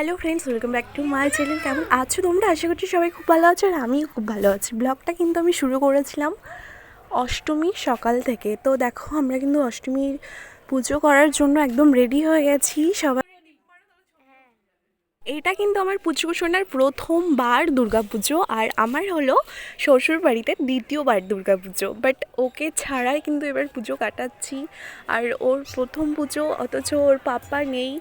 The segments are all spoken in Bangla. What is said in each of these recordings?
Hello friends, welcome back to my channel. কেমন আছো তোমরা? আশা করছি সবাই খুব ভালো আছো, আর আমিও খুব ভালো আছি। ব্লগটা কিন্তু আমি শুরু করেছিলাম অষ্টমী সকাল থেকে। তো দেখো, আমরা কিন্তু অষ্টমীর পুজো করার জন্য একদম রেডি হয়ে গেছি সবাই। এটা কিন্তু আমার পুচকুসোনার প্রথমবার দুর্গাপুজো, আর আমার হলো শ্বশুর বাড়িতে দ্বিতীয়বার দুর্গাপুজো। বাট ওকে ছাড়াই কিন্তু এবার পুজো কাটাচ্ছি, আর ওর প্রথম পুজো, অথচ ওর পাপা নেই।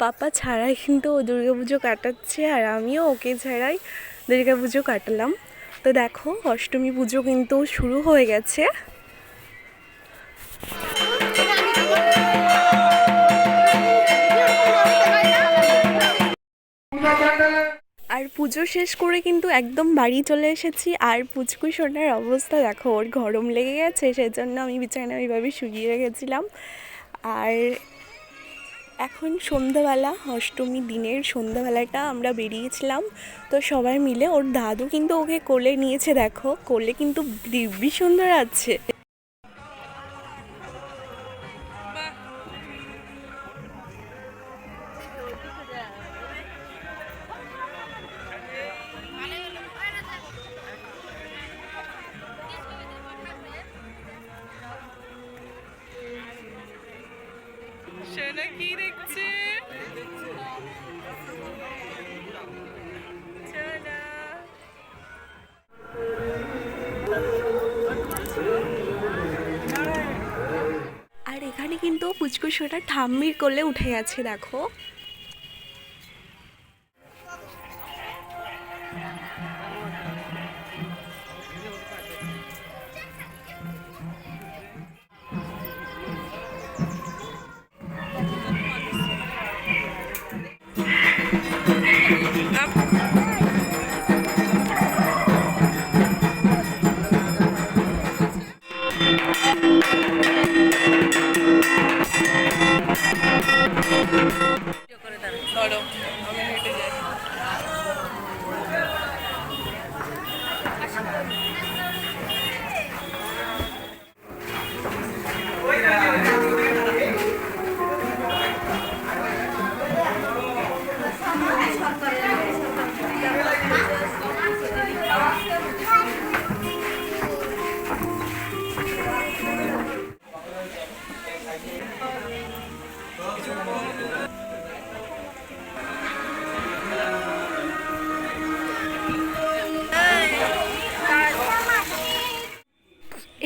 পাপা ছাড়াই কিন্তু ও দুর্গাপুজো কাটাচ্ছে, আর আমিও ওকে ছাড়াই দুর্গাপুজো কাটালাম। তো দেখো, অষ্টমী পুজো কিন্তু শুরু হয়ে গেছে। আর পুজো শেষ করে কিন্তু একদম বাড়ি চলে এসেছি। আর পুচকু সোনার অবস্থা দেখো, ওর গরম লেগে গেছে, সেজন্য আমি বিছানায় ওইভাবে শুকিয়ে রেখেছিলাম। আর এখন সন্ধ্যাবেলা, অষ্টমী দিনের সন্ধ্যাবেলাটা আমরা বেরিয়েছিলাম তো সবাই মিলে। ওর দাদু কিন্তু ওকে কোলে নিয়েছে, দেখো কোলে কিন্তু দিব্যি সুন্দর আছে। সোনা কি দেখছে? আর এখানে কিন্তু পুচকু সোনা ঠাম্মির কোলে উঠে গেছে, দেখো। ধরো, আমি হেঁটে যাই।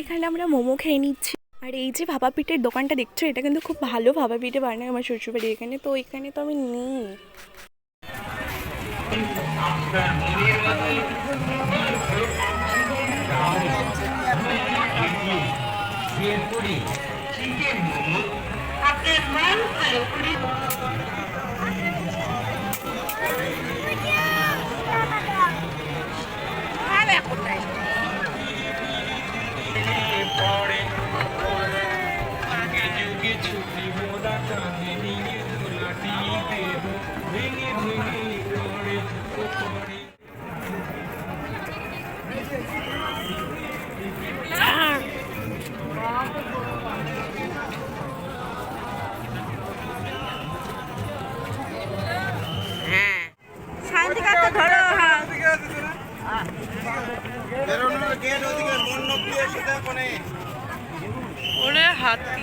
এখানে আমরা মোমো খেয়ে নিচ্ছি। আর এই যে ভাপা পিঠের দোকানটা দেখছো, এটা কিন্তু খুব ভালো ভাপা পিঠে বানায় আমার শ্বশুরবাড়ি এখানে। তো এখানে তো আমি নেই। ওরে হাতি,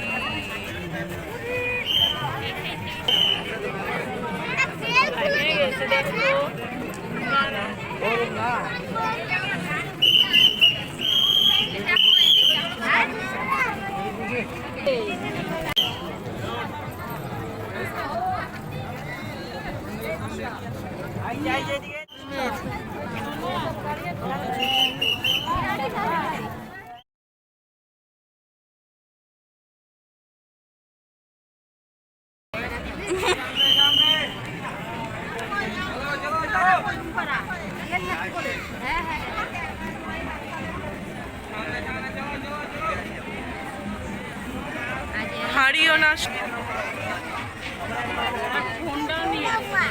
দেখো। হারিও না। ফোনটাও নিয়ে আসলে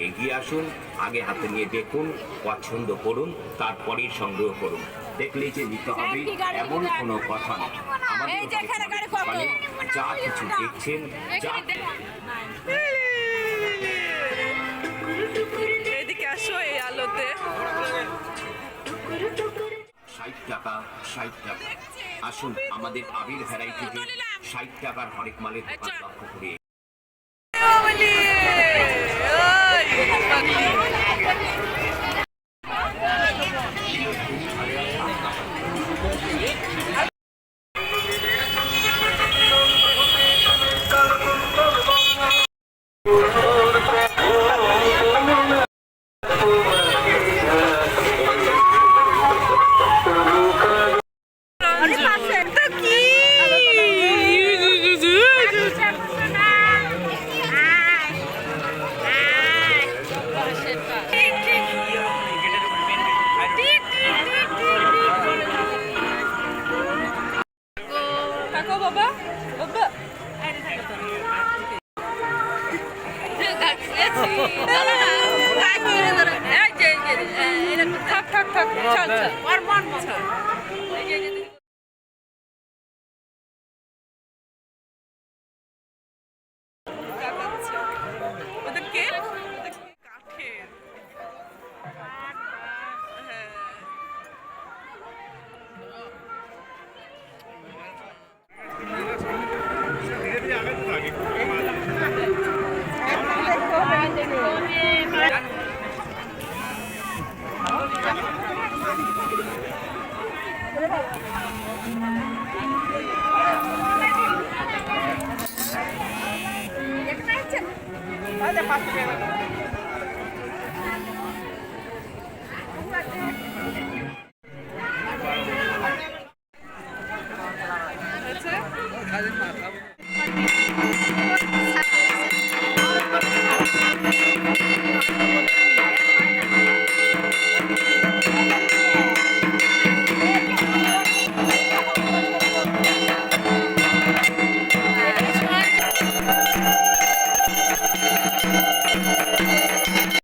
এগিয়ে আসুন, আগে হাতে নিয়ে দেখুন, পছন্দ করুন, তারপরেই সংগ্রহ করুন। দেখলেই যে নিতে হবে এমন কোনো কথা নেই। আমাদের দোকানে যা কিছু দেখছেন, যা এদিকে আসো এই আলোতে। 60 টাকা, 60 টাকা। আসুন আমাদের আবির ভ্যারাইটিতে 60 টাকার হরেক মালের দোকান লক্ষ্য করে। বাবা বাবা থাক থাক থাক চল চল